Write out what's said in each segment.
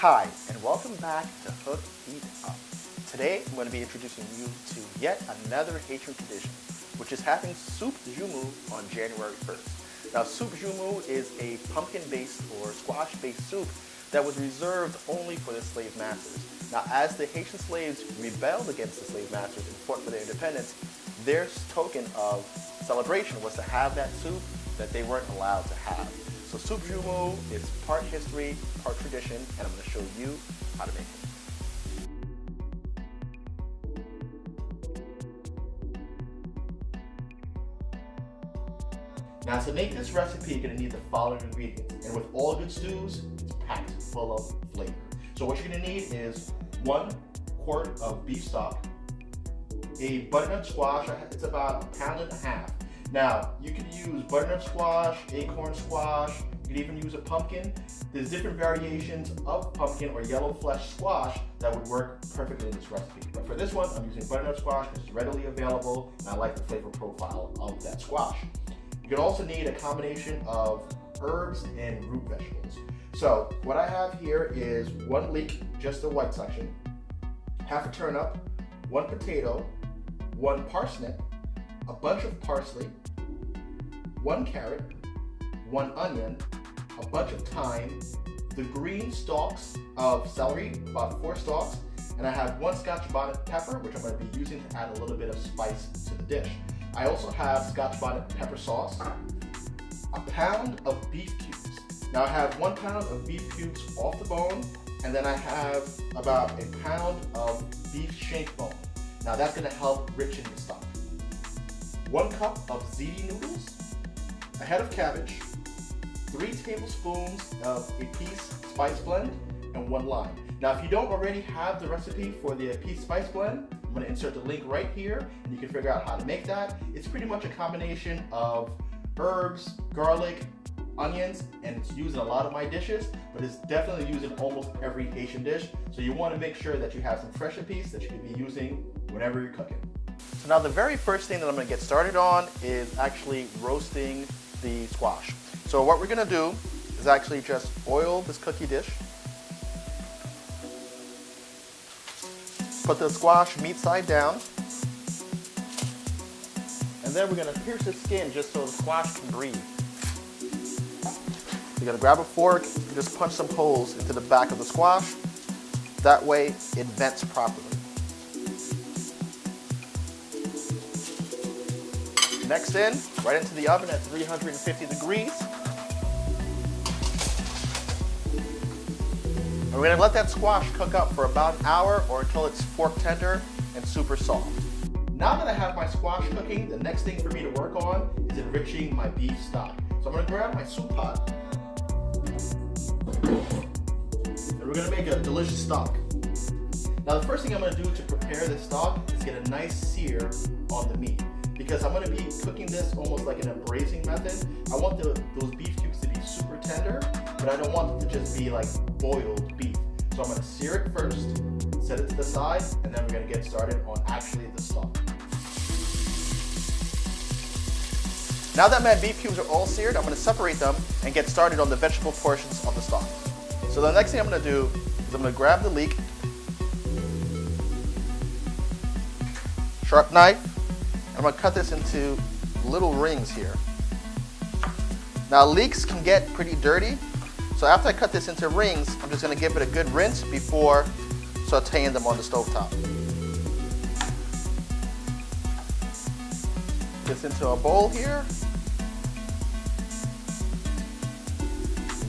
Hi, and welcome back to Hook Eat Up. Today, I'm going to be introducing you to yet another Haitian tradition, which is having soup Joumou on January 1st. Now, soup Joumou is a pumpkin-based or squash-based soup that was reserved only for the slave masters. Now, as the Haitian slaves rebelled against the slave masters and fought for their independence, their token of celebration was to have that soup that they weren't allowed to have. So soup Joumou is part history, part tradition, and I'm going to show you how to make it. Now to make this recipe, you're going to need the following ingredients. And with all good stews, it's packed full of flavor. So what you're going to need is 1 quart of beef stock, a butternut squash, it's about 1.5 pounds. Now, you can use butternut squash, acorn squash, you can even use a pumpkin. There's different variations of pumpkin or yellow flesh squash that would work perfectly in this recipe. But for this one, I'm using butternut squash because it's readily available and I like the flavor profile of that squash. You can also need a combination of herbs and root vegetables. So what I have here is 1 leek, just the white section, half a turnip, 1 potato, 1 parsnip, a bunch of parsley, 1 carrot, 1 onion, a bunch of thyme, the green stalks of celery, about 4 stalks, and I have 1 Scotch bonnet pepper, which I'm going to be using to add a little bit of spice to the dish. I also have Scotch bonnet pepper sauce, a pound of beef cubes. Now I have 1 pound of beef cubes off the bone, and then I have about a pound of beef shank bone. Now that's going to help richen the stock. 1 cup of ziti noodles, a head of cabbage, 3 tablespoons of a piece spice blend, and 1 lime. Now if you don't already have the recipe for the piece spice blend, I'm going to insert the link right here and you can figure out how to make that. It's pretty much a combination of herbs, garlic, onions, and it's used in a lot of my dishes, but it's definitely used in almost every Haitian dish. So you want to make sure that you have some fresh piece that you can be using whenever you're cooking. So now the very first thing that I'm going to get started on is actually roasting the squash. So what we're going to do is actually just oil this cookie dish. Put the squash meat side down. And then we're going to pierce the skin just so the squash can breathe. You're going to grab a fork and just punch some holes into the back of the squash. That way it vents properly. Next in, right into the oven at 350 degrees. And we're going to let that squash cook up for about an hour or until it's fork tender and super soft. Now that I have my squash cooking, the next thing for me to work on is enriching my beef stock. So I'm going to grab my soup pot and we're going to make a delicious stock. Now the first thing I'm going to do to prepare this stock is get a nice sear on the meat. Because I'm going to be cooking this almost like in a braising method. I want those beef cubes to be super tender, but I don't want it to just be like boiled beef. So I'm going to sear it first, set it to the side, and then we're going to get started on actually the stock. Now that my beef cubes are all seared, I'm going to separate them and get started on the vegetable portions of the stock. So the next thing I'm going to do is I'm going to grab the leek, sharp knife, I'm going to cut this into little rings here. Now leeks can get pretty dirty, so after I cut this into rings, I'm just going to give it a good rinse before sauteing them on the stovetop. This into a bowl here.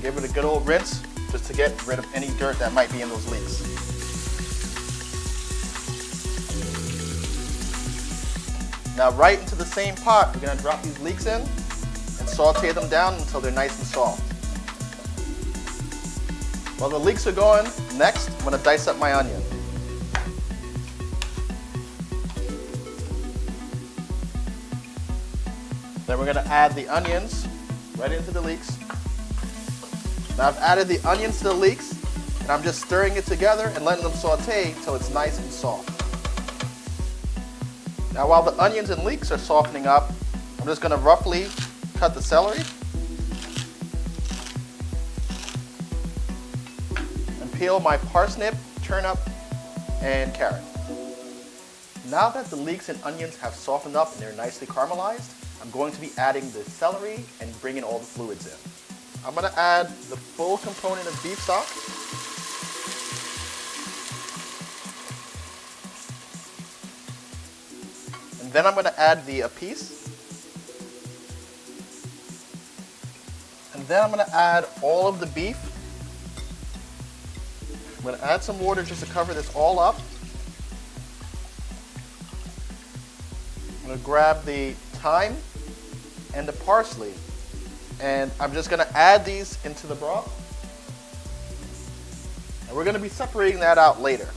Give it a good old rinse just to get rid of any dirt that might be in those leeks. Now right into the same pot, we're going to drop these leeks in and saute them down until they're nice and soft. While the leeks are going, next I'm going to dice up my onion. Then we're going to add the onions right into the leeks. Now I've added the onions to the leeks and I'm just stirring it together and letting them saute until it's nice and soft. Now while the onions and leeks are softening up, I'm just going to roughly cut the celery peel my parsnip, turnip, and carrot. Now that the leeks and onions have softened up and they're nicely caramelized, I'm going to be adding the celery and bringing all the fluids in. I'm going to add the full component of beef stock. And then I'm going to add a piece. And then I'm going to add all of the beef. I'm going to add some water just to cover this all up. I'm going to grab the thyme and the parsley, and I'm just going to add these into the broth. And we're going to be separating that out later.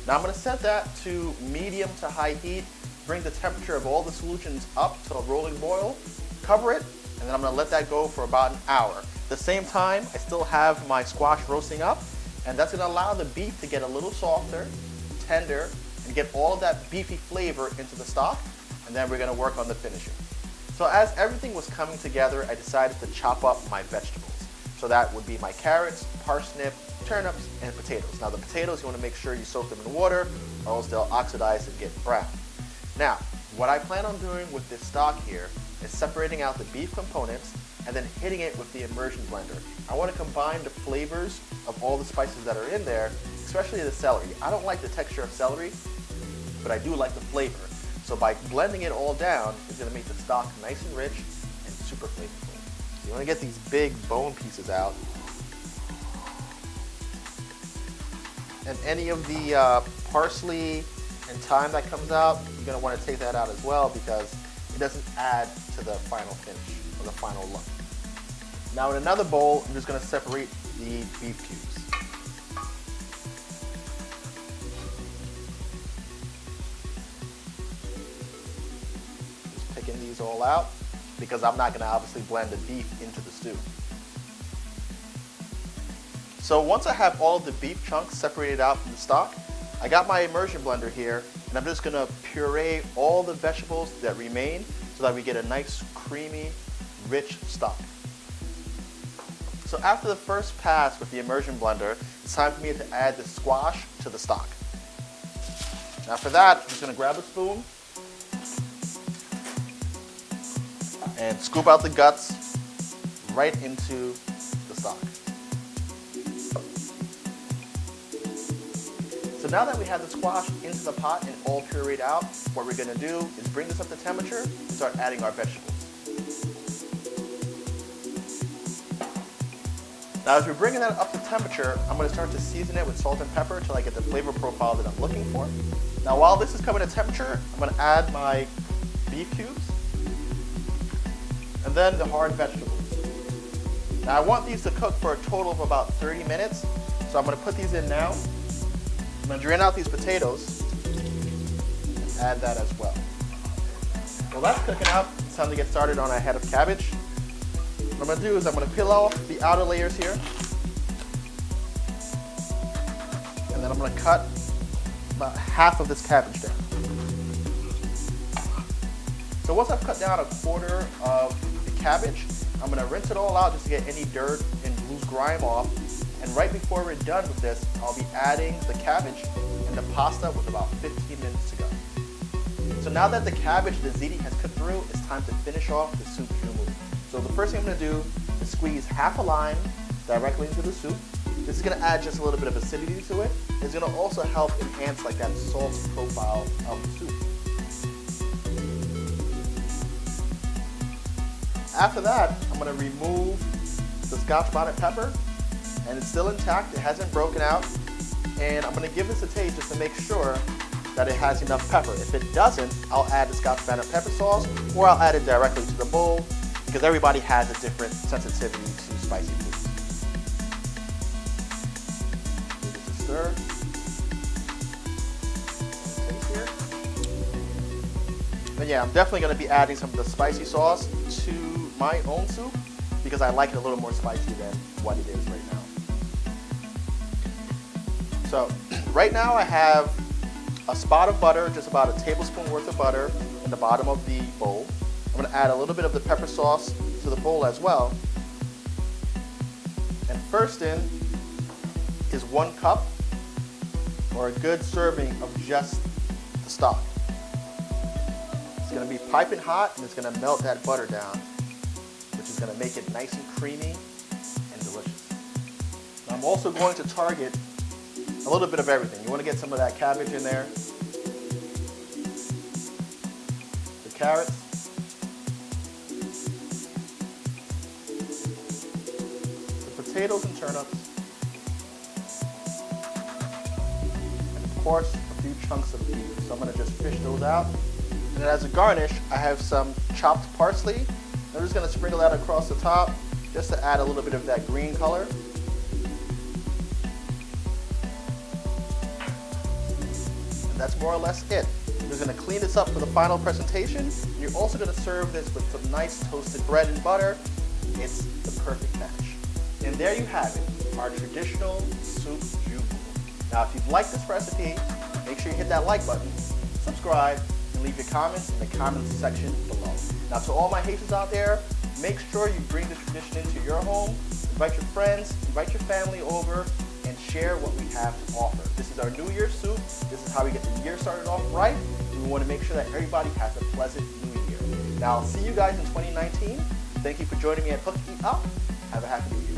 Now I'm going to set that to medium to high heat, bring the temperature of all the solutions up to a rolling boil, cover it, and then I'm going to let that go for about an hour. At the same time, I still have my squash roasting up, and that's going to allow the beef to get a little softer, tender, and get all of that beefy flavor into the stock, and then we're going to work on the finishing. So as everything was coming together, I decided to chop up my vegetables. So that would be my carrots, parsnip, turnips, and potatoes. Now the potatoes, you want to make sure you soak them in water, or else they'll oxidize and get brown. Now, what I plan on doing with this stock here is separating out the beef components and then hitting it with the immersion blender. I want to combine the flavors of all the spices that are in there, especially the celery. I don't like the texture of celery, but I do like the flavor. So by blending it all down, it's going to make the stock nice and rich and super flavorful. So you want to get these big bone pieces out. And any of the parsley and thyme that comes out, you're going to want to take that out as well because it doesn't add to the final finish or the final look. Now in another bowl, I'm just going to separate the beef cubes. Picking these all out because I'm not going to obviously blend the beef into the stew. So once I have all of the beef chunks separated out from the stock, I got my immersion blender here, and I'm just going to puree all the vegetables that remain so that we get a nice creamy, rich stock. So after the first pass with the immersion blender, it's time for me to add the squash to the stock. Now for that, I'm just going to grab a spoon and scoop out the guts right into the stock. So now that we have the squash into the pot and all pureed out, what we're going to do is bring this up to temperature and start adding our vegetables. Now as we're bringing that up to temperature, I'm going to start to season it with salt and pepper until I get the flavor profile that I'm looking for. Now while this is coming to temperature, I'm going to add my beef cubes and then the hard vegetables. Now I want these to cook for a total of about 30 minutes, so I'm going to put these in now. I'm going to drain out these potatoes and add that as well. While that's cooking up, it's time to get started on our head of cabbage. What I'm going to do is I'm going to peel off the outer layers here, and then I'm going to cut about half of this cabbage down. So once I've cut down a quarter of the cabbage, I'm going to rinse it all out just to get any dirt and loose grime off. And right before we're done with this, I'll be adding the cabbage and the pasta with about 15 minutes to go. So now that the cabbage, the ziti, has cooked through, it's time to finish off the soup joumou. So the first thing I'm going to do is squeeze half a lime directly into the soup. This is going to add just a little bit of acidity to it. It's going to also help enhance like that salt profile of the soup. After that, I'm going to remove the Scotch bonnet pepper, and it's still intact, it hasn't broken out, and I'm going to give this a taste just to make sure that it has enough pepper. If it doesn't, I'll add the Scotch bonnet pepper sauce, or I'll add it directly to the bowl, because everybody has a different sensitivity to spicy foods. Give this a stir. Taste here. But yeah, I'm definitely going to be adding some of the spicy sauce to my own soup because I like it a little more spicy than what it is right now. So right now I have a spot of butter, just about a tablespoon worth of butter in the bottom of the bowl. I'm going to add a little bit of the pepper sauce to the bowl as well. And first in is 1 cup or a good serving of just the stock. It's going to be piping hot and it's going to melt that butter down, which is going to make it nice and creamy and delicious. I'm also going to target a little bit of everything. You want to get some of that cabbage in there, the carrots, the potatoes and turnips, and of course a few chunks of beef. So I'm going to just fish those out. And then as a garnish, I have some chopped parsley. I'm just going to sprinkle that across the top just to add a little bit of that green color. That's more or less it. You're going to clean this up for the final presentation. You're also going to serve this with some nice toasted bread and butter. It's the perfect match. And there you have it, our traditional soup Joumou. Now if you've liked this recipe, make sure you hit that like button, subscribe, and leave your comments in the comments section below. Now to all my Haitians out there, make sure you bring this tradition into your home, invite your friends, invite your family over, and share what we have to offer. This is our New Year's soup. This is how we get the year started off right. And we want to make sure that everybody has a pleasant New Year. Now, I'll see you guys in 2019. Thank you for joining me at Hook Eat Up. Have a happy New Year.